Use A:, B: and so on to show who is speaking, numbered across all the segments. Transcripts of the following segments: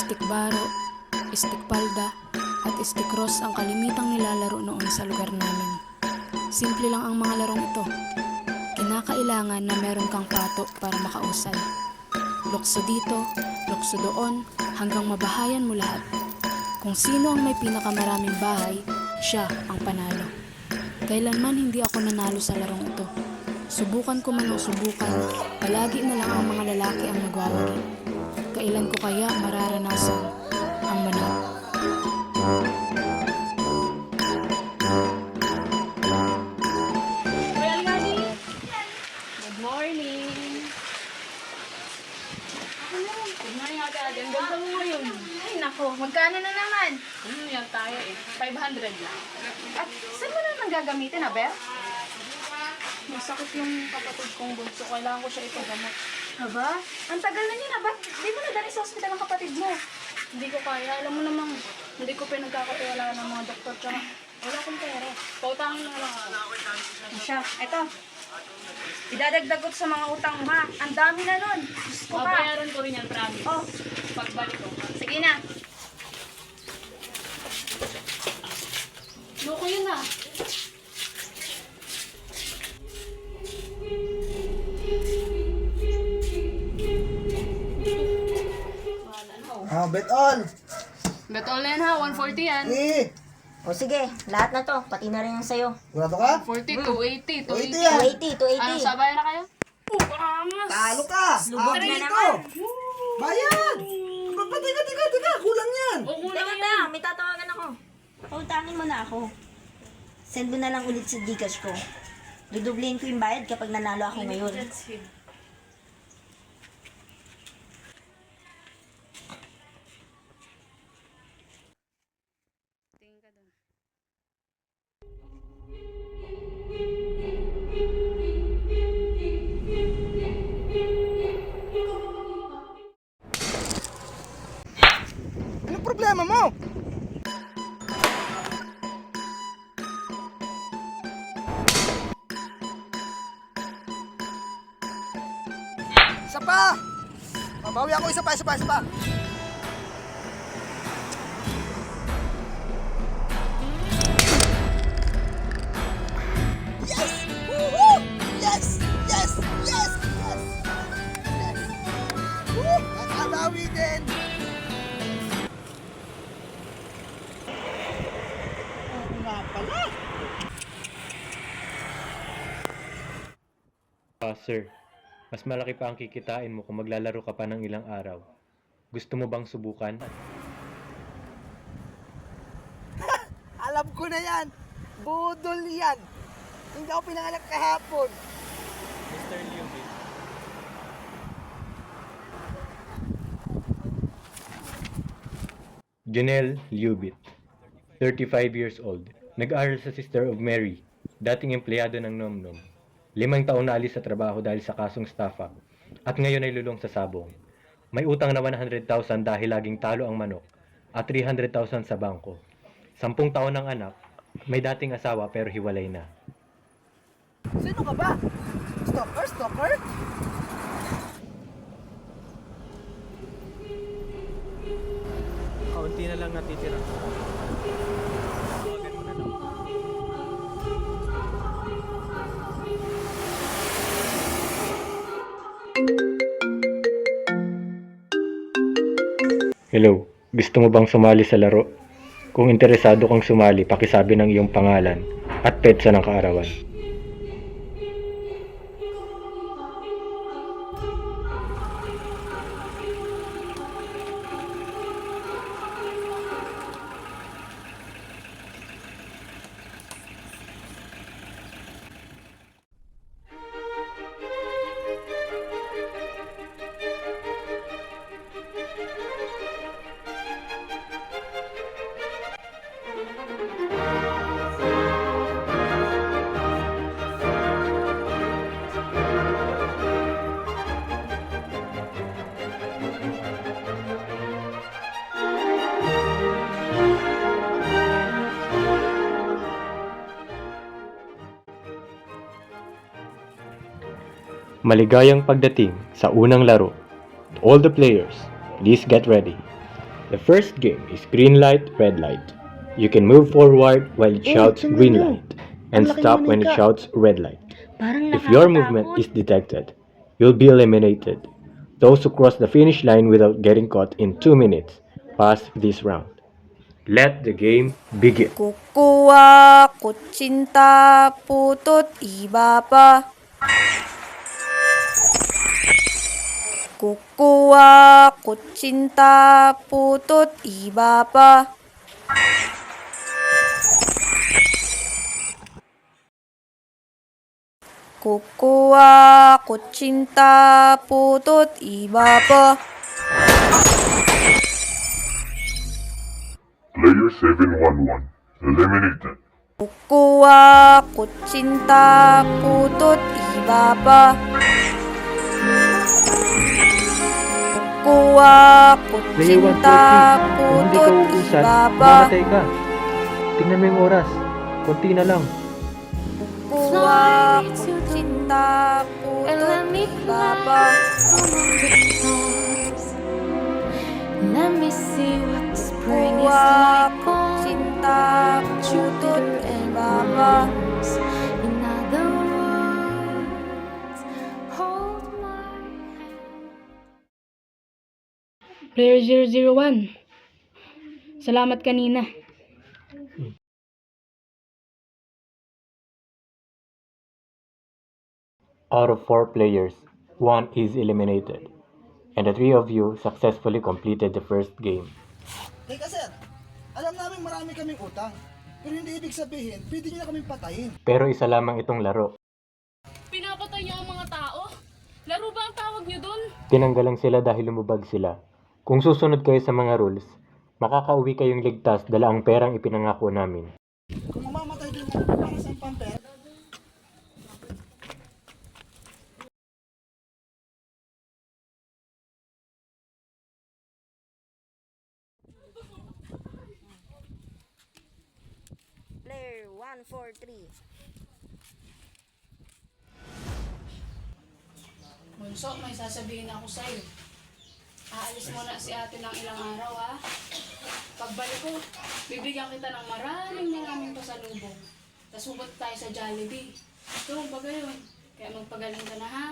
A: Istikbaro, istikpalda, at istikros ang kalimitang nilalaro noon sa lugar namin. Simple lang ang mga larong ito. Kinakailangan na meron kang pato para makausad. Lukso dito, lukso doon, hanggang mabahayan mo lahat. Kung sino ang may pinakamaraming bahay, siya ang panalo. Kailanman hindi ako nanalo sa larong ito. Subukan ko man ang subukan, palagi na lang ang mga lalaki ang nagwawagi. Kailan ko kaya mararanasan ang manalo?
B: Well, Gani. Good morning. Good morning agad. Ang ganda mo ngayon.
C: Ay nako, magkano na naman?
B: Yan tayo eh. 500 lang.
C: At saan mo naman gagamitin, Abel?
B: Masakit yung kapatid kong bunso. Kailangan ko siya ipagamot.
C: Aba, ang tagal na niya na. Ba't di mo na dali sa ospital ang kapatid mo?
B: Hindi ko kaya. Alam mo namang hindi ko pinagkakatiwalaan ng mga doktor. Tsaka wala akong pera. Pautangin na lang ako.
C: Siya, eto. Idadagdag ko sa mga utang mo, ha? Ang dami na nun. Diyos ko ka.
B: Babayaran ko rin yan, promise.
C: Oh,
B: Pagbalik ko.
C: sige na.
B: Loko yun ah.
D: Bet all.
B: Bet all na yan ha. 140 yan.
D: Eh,
E: O sige, lahat na to, pati na rin yung sayo.
D: sigurado ka?
B: 40, 280,
D: 280
B: 280.
D: yan.
E: 280, 280.
B: Ano, sabayan na kayo?
D: Talo ka.
E: Lubog na naman.
D: Bayad. Tiga. Kulang yan.
E: Teka, may tatawagan ako. Pautangin mo na ako. Send mo na lang ulit sa Gcash ko. Dudublihin ko yung bayad kapag nanalo ako ngayon.
D: Anong problema mo? Isa pa! Mabawi ako isa pa. Yes! Woohoo! Yes! Woo! Nakadawi din! Nga pala!
F: Sir, mas malaki pa ang kikitain mo kung maglalaro ka pa ng ilang araw. Gusto mo bang subukan?
D: Alam ko na yan! Budol yan! Hindi ako pinanganak kahapon!
F: Mr. Liubi. Janelle Liubit, 35 years old. Nag-aaral sa Sister of Mary, dating empleyado ng Nomnom. 5 taon na alis sa trabaho dahil sa kasong staffa at ngayon ay lulong sa sabong. May utang na 100,000 dahil laging talo ang manok at 300,000 sa bangko. 10 taon ng anak, may dating asawa pero hiwalay na.
D: Sino ka ba? Stalker?
F: Kaunti na lang natitira. Hello, gusto mo bang sumali sa laro? Kung interesado kang sumali, pakisabi ng iyong pangalan at petsa ng kaarawan. Maligayang pagdating sa unang laro. To all the players, please get ready. The first game is green light, red light. You can move forward while it shouts
E: tingnan
F: green
E: nyo.
F: light and
E: Ang laki
F: stop
E: ng
F: when it
E: manika.
F: shouts red light.
E: Parang
F: If your movement is detected, you'll be eliminated. Those who cross the finish line without getting caught in 2 minutes pass this round. Let the game begin.
C: Kukuha, kutsinta, putot, iba pa. Kukuha, kutsinta, putot, iba pa. Kukuha, kutsinta, putot, iba pa.
G: Player 711 eliminated.
C: Kukuha, kutsinta, putot, iba pa. Kukuha, kutsinta, putot, iba pa.
F: ka. Tingnan mo yung oras. Konti na lang.
C: Kukuha, kutsinta, putot, iba pa.
A: Let me see what spring is
C: Kukuha,
A: like
C: kutsinta, putot, iba pa.
A: In other words, hold my
B: Player 001. Salamat kanina.
F: Out of 4 players, 1 is eliminated. And the 3 of you successfully completed the first game.
D: Teka sir, alam namin marami kaming utang. Pero hindi ibig sabihin, pwede nyo na kaming patayin.
F: Pero isa lamang itong laro.
B: Pinapatay niyo ang mga tao? Laro ba ang tawag niyo dun?
F: Tinanggalan sila dahil lumubag sila. Kung susunod kayo sa mga rules, makakauwi kayong ligtas dala ang perang ipinangako namin.
D: Kung mamamatay din mo, para sa pampera.
E: Player 143.
B: Bunso, may sasabihin ako sa'yo. Aalis muna si ate ng ilang araw, ha? Pagbalik ko, bibigyan kita ng maraming pasalubong. Tapos hugot tayo sa Jollibee. Ito, baga yun. Kaya magpagaling ka na, ha?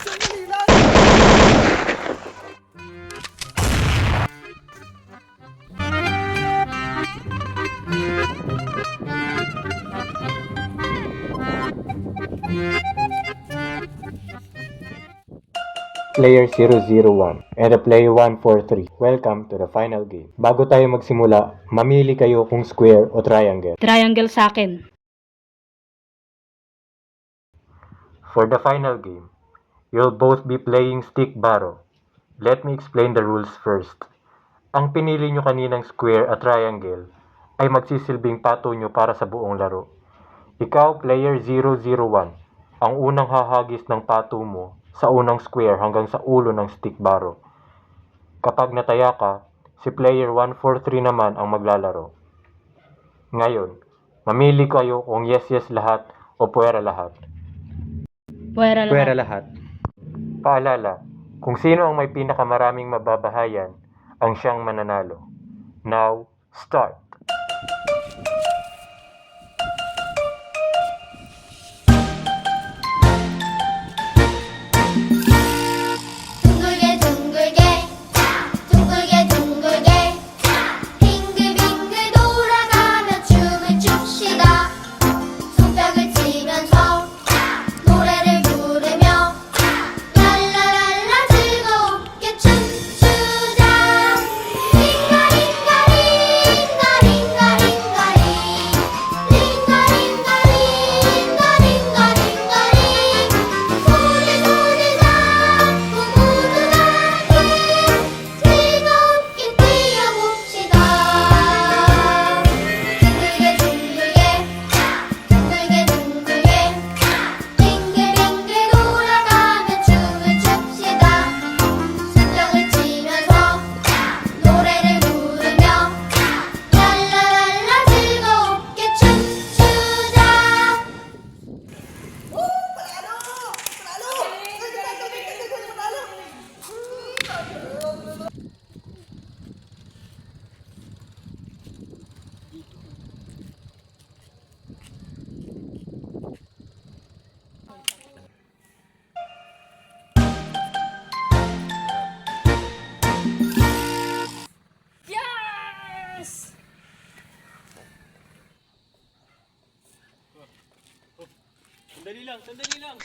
D: Sandali lang!
F: Player 001 and the player 143. Welcome to the final game. Bago tayo magsimula, mamili kayo kung square o triangle.
B: Triangle sa akin.
F: For the final game, you'll both be playing stick baro. Let me explain the rules first. Ang pinili nyo kaninang square at triangle ay magsisilbing pato nyo para sa buong laro. Ikaw, player 001, ang unang hahagis ng pato mo sa unang square hanggang sa ulo ng stick baro. Kapag nataya ka, si player 143 naman ang maglalaro. Ngayon, mamili kayo kung yes lahat o puwera lahat.
B: Puwera
F: Puwera lahat. Paalala, kung sino ang may pinakamaraming mababahayan, ang siyang mananalo. Now, start!
H: 둥글게 둥글게 둥글게 둥글게 빙글빙글 돌아가며 춤을 춥시다. 손뼉을 치면서 노래를 부르며 랄랄랄랄라
I: lang, sandali lang.